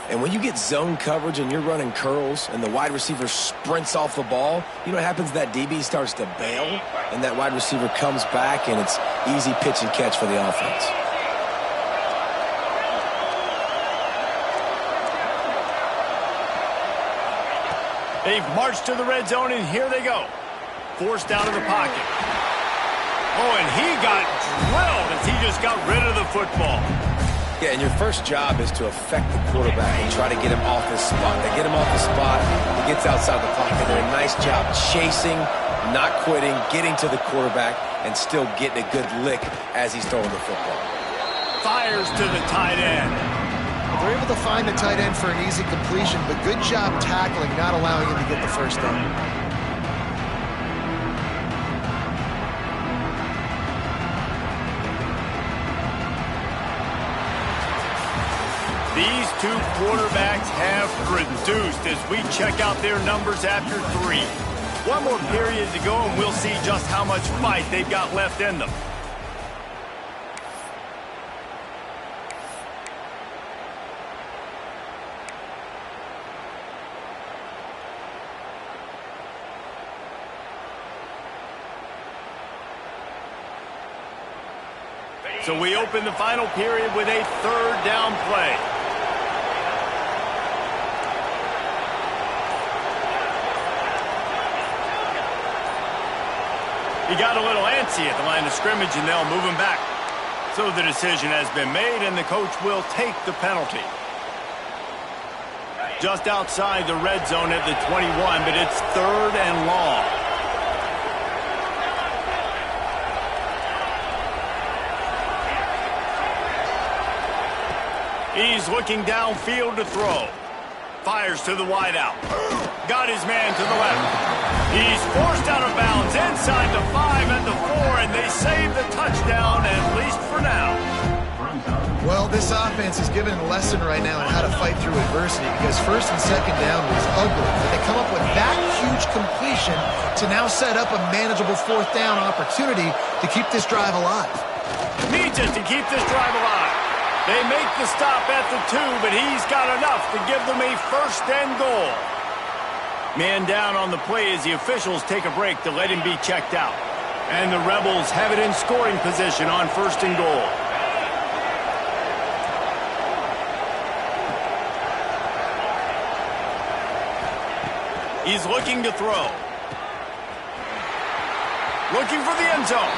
B: And when you get zone coverage and you're running curls and the wide receiver sprints off the ball, you know what happens? That DB starts to bail, and that wide receiver comes back, and it's easy pitch and catch for the offense.
A: They've marched to the red zone, and here they go. Forced out of the pocket. Oh, and he got drilled as he just got rid of the football.
B: Yeah, and your first job is to affect the quarterback and try to get him off his spot. They get him off the spot, he gets outside the pocket. They're a nice job chasing, not quitting, getting to the quarterback, and still getting a good lick as he's throwing the football.
A: Fires to the tight end.
C: They're able to find the tight end for an easy completion, but good job tackling, not allowing him to get the first down.
A: These two quarterbacks have produced as we check out their numbers after 3. One more period to go, and we'll see just how much fight they've got left in them. So we open the final period with a third down play. He got a little antsy at the line of scrimmage, and they'll move him back. So the decision has been made, and the coach will take the penalty. Just outside the red zone at the 21, but it's 3rd and long. He's looking downfield to throw. Fires to the wideout. Got his man to the left. He's forced out of bounds inside the 5 and the 4, and they save the touchdown, at least for now.
C: Well, this offense is given a lesson right now on how to fight through adversity because first and second down was ugly. But they come up with that huge completion to now set up a manageable fourth down opportunity to keep this drive alive.
A: Needs it to keep this drive alive. They make the stop at the 2, but he's got enough to give them a first and goal. Man down on the play as the officials take a break to let him be checked out. And the Rebels have it in scoring position on first and goal. He's looking to throw. Looking for the end zone.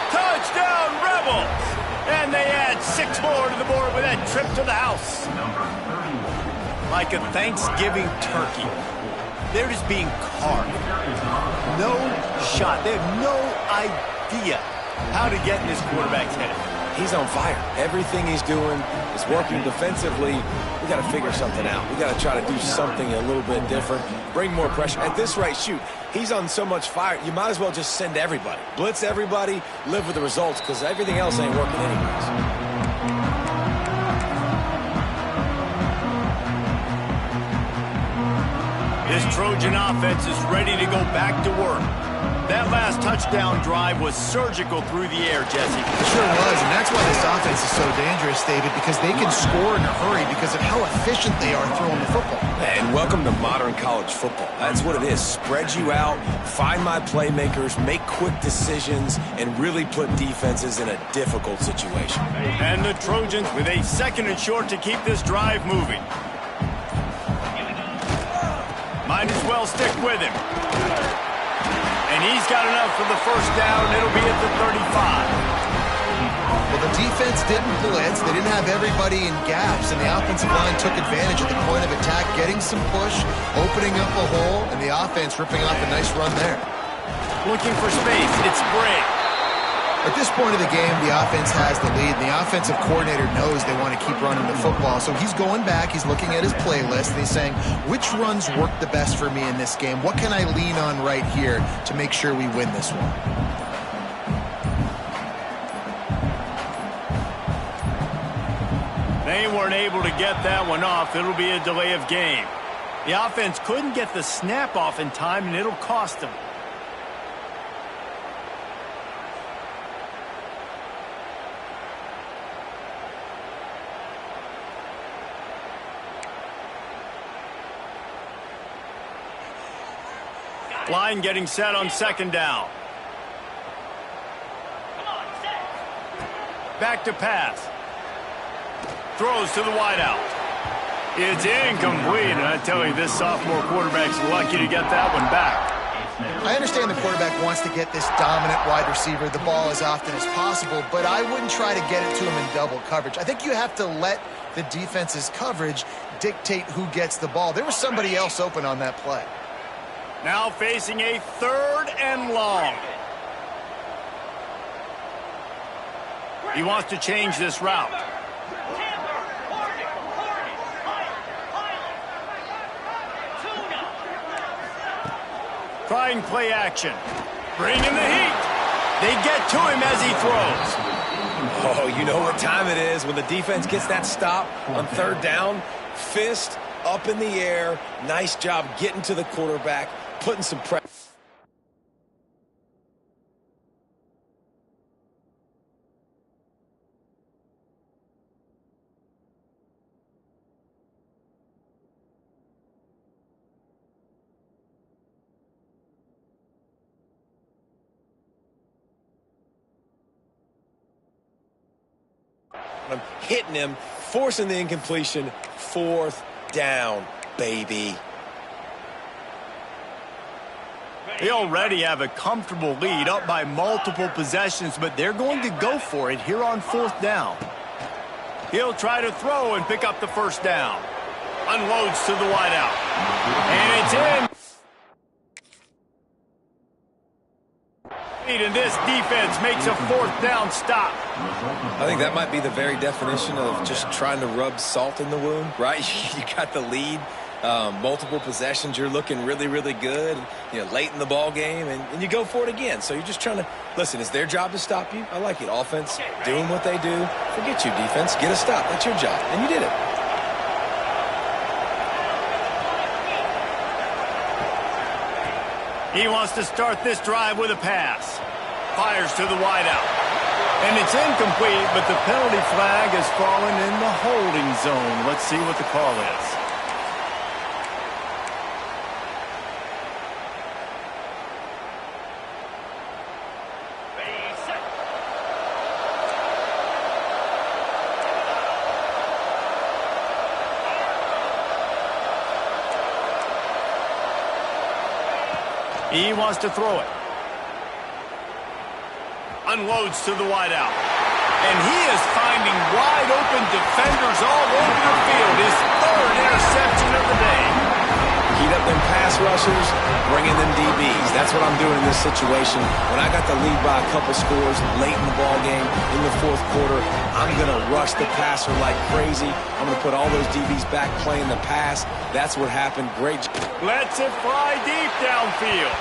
A: Touchdown, Rebels! And they add 6 more to the board with that trip to the house. Like a Thanksgiving turkey. They're just being carved. No shot. They have no idea how to get in this quarterback's head.
B: He's on fire. Everything he's doing is working defensively. We got to figure something out. We got to try to do something a little bit different. Bring more pressure. At this rate, shoot, he's on so much fire, you might as well just send everybody. Blitz everybody, live with the results, because everything else ain't working anyways.
A: This Trojan offense is ready to go back to work. That last touchdown drive was surgical through the air, Jesse.
C: It sure was, and that's why this offense is so dangerous, David, because they can score in a hurry because of how efficient they are throwing the football.
B: And welcome to modern college football. That's what it is. Spread you out, find my playmakers, make quick decisions, and really put defenses in a difficult situation.
A: And the Trojans with a second and short to keep this drive moving. Might as well stick with him. And he's got enough for the first down. It'll be at the 35.
C: Well, the defense didn't blitz. They didn't have everybody in gaps, and the offensive line took advantage at the point of attack, getting some push, opening up a hole, and the offense ripping off a nice run there.
A: Looking for space. It's Bray.
C: At this point of the game, the offense has the lead, and the offensive coordinator knows they want to keep running the football. So he's going back, he's looking at his playlist, and he's saying, which runs work the best for me in this game? What can I lean on right here to make sure we win this one?
A: They weren't able to get that one off. It'll be a delay of game. The offense couldn't get the snap off in time, and it'll cost them. Line getting set on second down. Back to pass. Throws to the wideout. It's incomplete, and I tell you, this sophomore quarterback's lucky to get that one back.
C: I understand the quarterback wants to get this dominant wide receiver the ball as often as possible, but I wouldn't try to get it to him in double coverage. I think you have to let the defense's coverage dictate who gets the ball. There was somebody else open on that play.
A: Now facing a 3rd and long. He wants to change this route. Trying play action. Bring in the heat. They get to him as he throws.
B: Oh, you know what time it is when the defense gets that stop on 3rd down. Fist up in the air. Nice job getting to the quarterback, putting some pressure. I'm hitting him, forcing the incompletion. 4th down, baby.
A: They already have a comfortable lead, up by multiple possessions, but they're going to go for it here on 4th down. He'll try to throw and pick up the first down. Unloads to the wideout. And it's in. And this defense makes a fourth down stop.
B: I think that might be the very definition of just trying to rub salt in the wound, right? You got the lead, multiple possessions, you're looking really, really good, late in the ball game, and you go for it again. So you're just trying to, listen, it's their job to stop you. I like it. Offense, doing what they do. Forget you, defense. Get a stop. That's your job. And you did it.
A: He wants to start this drive with a pass. Fires to the wideout. And it's incomplete, but the penalty flag has fallen in the holding zone. Let's see what the call is. He wants to throw it. Unloads to the wideout. And he is finding wide open defenders all over the field. His third interception of the day.
B: Heat up them pass rushers, bring in them DBs. That's what I'm doing in this situation. When I got the lead by a couple scores late in the ball game, in the fourth quarter, I'm going to rush the passer like crazy. I'm going to put all those DBs back playing the pass. That's what happened. Great.
A: Lets it fly deep downfield.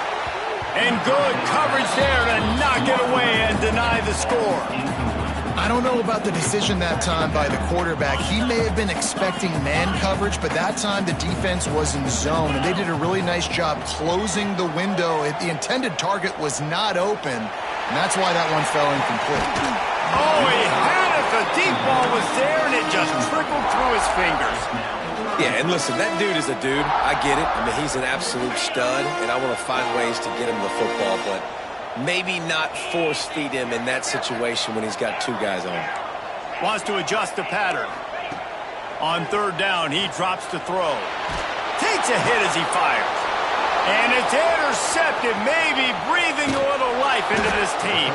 A: And good coverage there to knock it away and deny the score.
C: I don't know about the decision that time by the quarterback. He may have been expecting man coverage, but that time the defense was in zone, and they did a really nice job closing the window. The intended target was not open, and that's why that one fell incomplete.
A: Oh, he had it. The deep ball was there, and it just trickled through his fingers.
B: Yeah, and listen, that dude is a dude. I get it. I mean, he's an absolute stud, and I want to find ways to get him the football, but maybe not force feed him in that situation when he's got two guys on him.
A: Wants to adjust the pattern. On third down, he drops to throw. Takes a hit as he fires. And it's intercepted, maybe breathing a little life into this team.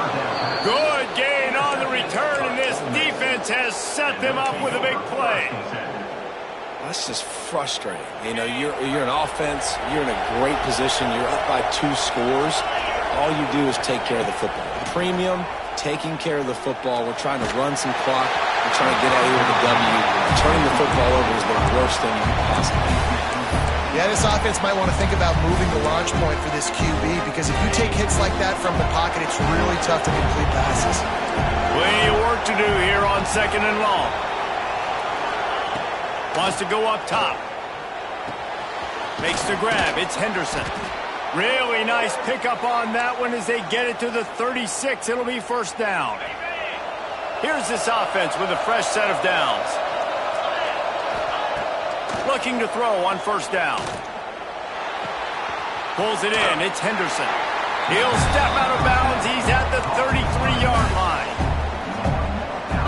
A: Good gain on the return, and this defense has set them up with a big play.
B: That's just frustrating. You're an offense. You're in a great position. You're up by 2 scores. All you do is take care of the football. Premium, taking care of the football. We're trying to run some clock. We're trying to get out of here with a W. Turning the football over is the worst thing possible.
C: Yeah, this offense might want to think about moving the launch point for this QB, because if you take hits like that from the pocket, it's really tough to complete passes.
A: Plenty of work to do here on second and long. Wants to go up top. Makes the grab. It's Henderson. Really nice pickup on that one as they get it to the 36. It'll be first down. Here's this offense with a fresh set of downs. Looking to throw on first down. Pulls it in. It's Henderson. He'll step out of bounds. He's at the 33-yard line.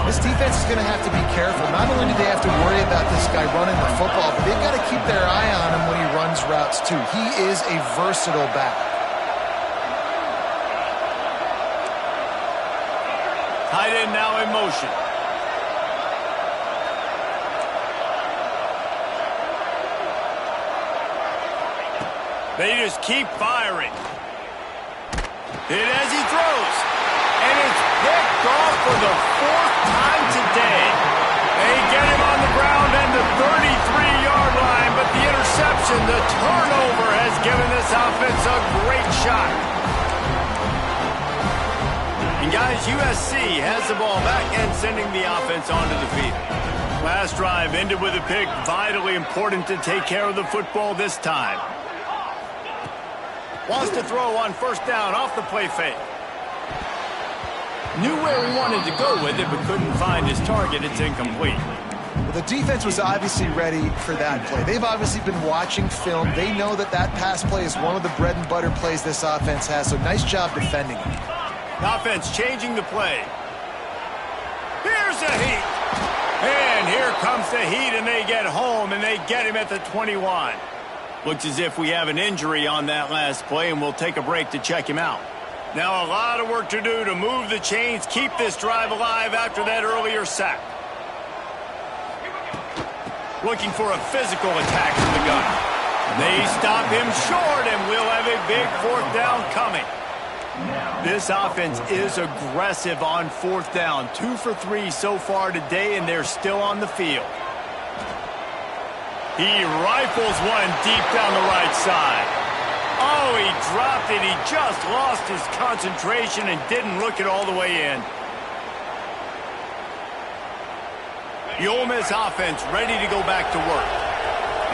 C: This defense is going to have to be careful. Not only do they have to worry about this guy running the football, but they've got to keep their eye on him when he runs routes too. He is a versatile back.
A: Tight end now in motion. They just keep firing. Hit as he throws. And it's picked off for the 4th time today. They get him on the ground at the 33-yard line, but the interception, the turnover, has given this offense a great shot. And guys, USC has the ball back and sending the offense onto the field. Last drive ended with a pick. Vitally important to take care of the football this time. Wants to throw on first down off the play fake. Knew where he wanted to go with it, but couldn't find his target. It's incomplete.
C: Well, the defense was obviously ready for that play. They've obviously been watching film. They know that that pass play is one of the bread and butter plays this offense has, so nice job defending it.
A: Offense changing the play. Here's the heat. And here comes the heat, and they get home, and they get him at the 21. Looks as if we have an injury on that last play, and we'll take a break to check him out. Now a lot of work to do to move the chains, keep this drive alive after that earlier sack. Looking for a physical attack from the gunner. They stop him short, and we'll have a big 4th down coming. This offense is aggressive on fourth down. 2 for 3 so far today, and they're still on the field. He rifles one deep down the right side. Oh, he dropped it. He just lost his concentration and didn't look it all the way in. The Ole Miss offense ready to go back to work.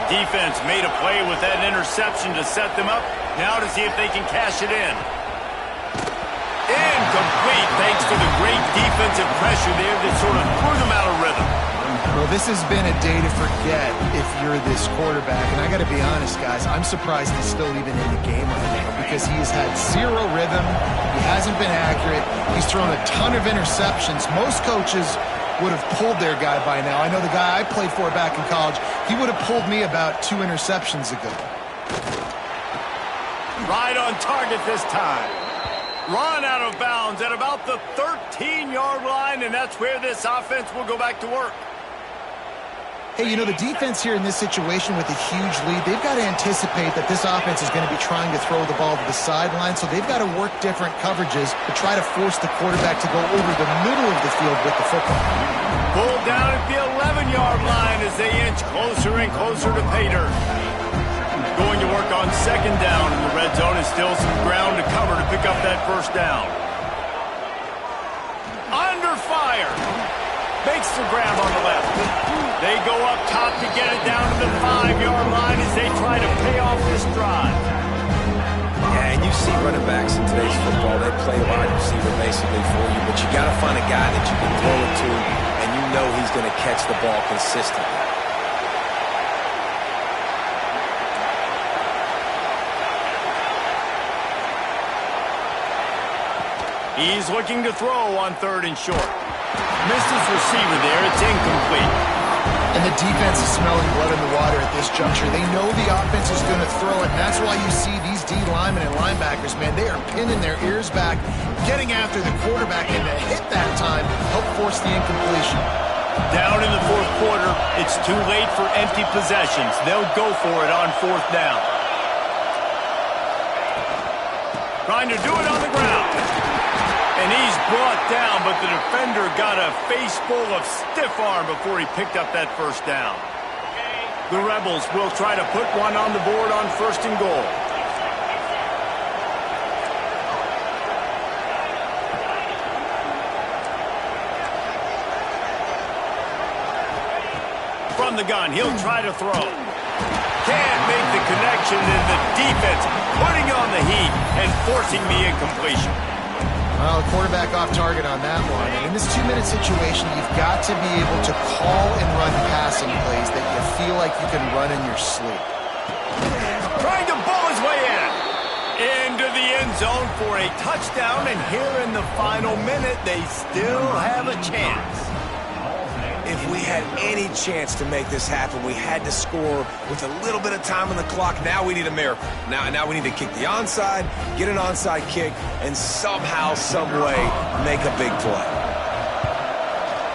A: The defense made a play with that interception to set them up. Now to see if they can cash it in. Incomplete, thanks to the great defensive pressure there that sort of threw them out of rhythm.
C: Well, this has been a day to forget if you're this quarterback. And I got to be honest, guys, I'm surprised he's still even in the game right now because he has had zero rhythm. He hasn't been accurate. He's thrown a ton of interceptions. Most coaches would have pulled their guy by now. I know the guy I played for back in college, he would have pulled me about 2 interceptions ago.
A: Right on target this time. Run out of bounds at about the 13-yard line, and that's where this offense will go back to work.
C: Hey, you know, the defense here in this situation with a huge lead, they've got to anticipate that this offense is going to be trying to throw the ball to the sideline, so they've got to work different coverages to try to force the quarterback to go over the middle of the field with the football.
A: Pulled down at the 11-yard line as they inch closer and closer to pay dirt. Going to work on second down, and the red zone is still some ground to cover to pick up that first down. Under fire. Makes the grab on the left. They go up top to get it down to the 5-yard line as they try to pay off this drive.
B: Yeah, and you see running backs in today's football, they play wide receiver basically for you, but you got to find a guy that you can throw it to, and you know he's going to catch the ball consistently.
A: He's looking to throw on 3rd and short. Missed his receiver there. It's incomplete.
C: And the defense is smelling blood in the water at this juncture. They know the offense is going to throw it, and that's why you see these D linemen and linebackers, man, they are pinning their ears back, getting after the quarterback, and to hit that time, help force the incompletion.
A: Down in the 4th quarter, it's too late for empty possessions. They'll go for it on 4th down. Trying to do it on the ground. And he's brought down, but the defender got a face full of stiff arm before he picked up that first down. The Rebels will try to put one on the board on 1st and goal. From the gun, he'll try to throw. Can't make the connection, and the defense putting on the heat and forcing the incompletion.
C: Well, the quarterback off target on that one. And in this 2-minute situation, you've got to be able to call and run passing plays that you feel like you can run in your sleep.
A: Trying to bowl his way into the end zone for a touchdown, and here in the final minute, they still have a chance.
B: If we had any chance to make this happen, we had to score with a little bit of time on the clock. Now we need a miracle. Now we need to kick the onside, get an onside kick, and somehow, some way, make a big play.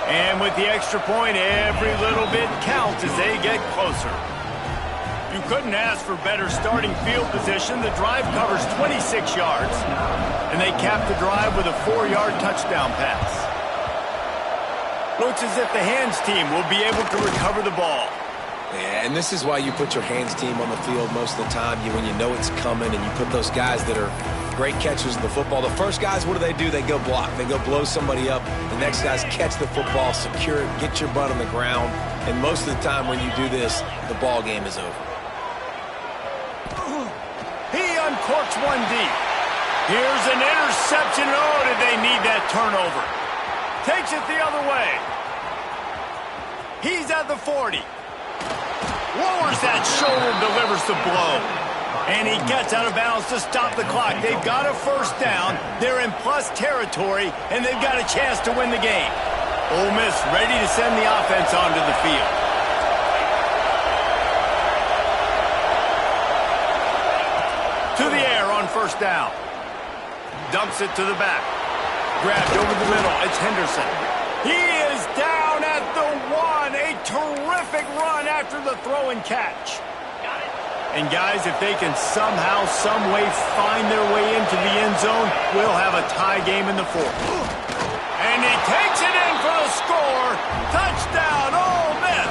A: And with the extra point, every little bit counts as they get closer. You couldn't ask for better starting field position. The drive covers 26 yards, and they cap the drive with a 4-yard touchdown pass. Looks as if the hands team will be able to recover the ball.
B: Yeah, and this is why you put your hands team on the field most of the time. When you know it's coming, and you put those guys that are great catchers of the football. The first guys, what do? They go block. They go blow somebody up. The next guys catch the football, secure it, get your butt on the ground. And most of the time when you do this, the ball game is over.
A: He uncorks one deep. Here's an interception. Oh, did they need that turnover? Takes it the other way. He's at the 40. Lowers that shoulder, delivers the blow. And he gets out of bounds to stop the clock. They've got a first down. They're in plus territory, and they've got a chance to win the game. Ole Miss ready to send the offense onto the field. To the air on first down. Dumps it to the back. Grabbed over the middle. It's Henderson. He is down at the 1. A terrific run after the throw and catch. And guys, if they can somehow, some way find their way into the end zone, we'll have a tie game in the fourth. And he takes it in for the score. Touchdown, Ole Miss.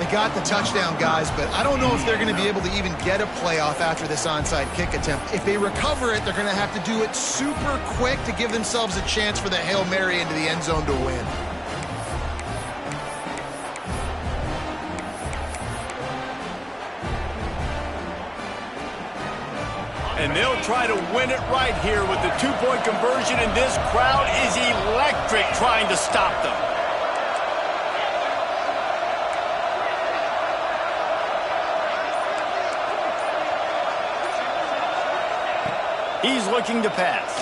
C: They got the touchdown, guys, but I don't know if they're going to be able to even get a playoff after this onside kick attempt. If they recover it, they're going to have to do it super quick to give themselves a chance for the Hail Mary into the end zone to win.
A: And they'll try to win it right here with the two-point conversion, and this crowd is electric trying to stop them. He's looking to pass.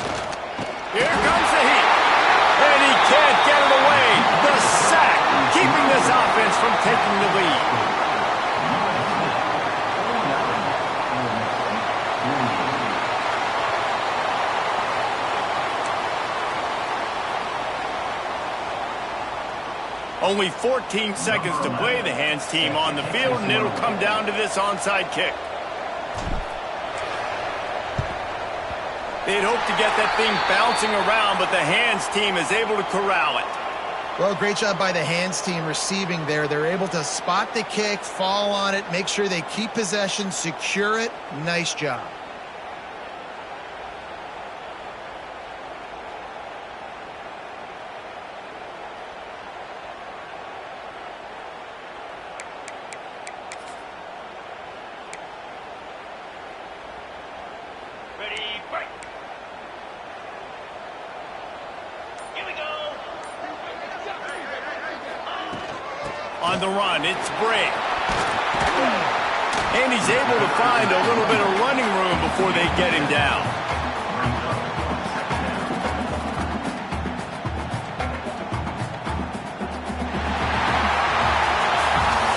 A: Here comes the heat. And he can't get it away. The sack, keeping this offense from taking the lead. Only 14 seconds to play. The hands team on the field, and it'll come down to this onside kick. They'd hope to get that thing bouncing around, but the hands team is able to corral it.
C: Well, great job by the hands team receiving there. They're able to spot the kick, fall on it, make sure they keep possession, secure it. Nice job.
A: Ready, break. Here we go. On the run, it's Bray. And he's able to find a little bit of running room before they get him down.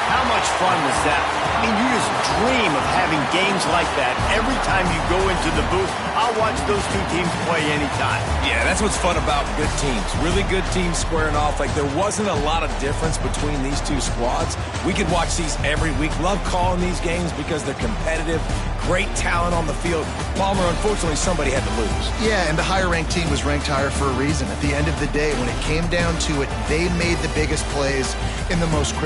A: How much fun was that? I mean, you just dream of having games like that every time you go into the booth. I'll watch those two teams play anytime.
B: Yeah, that's what's fun about good teams. Really good teams squaring off. Like, there wasn't a lot of difference between these two squads. We could watch these every week. Love calling these games because they're competitive. Great talent on the field. Palmer, unfortunately, somebody had to lose.
C: Yeah, and the higher-ranked team was ranked higher for a reason. At the end of the day, when it came down to it, they made the biggest plays in the most critical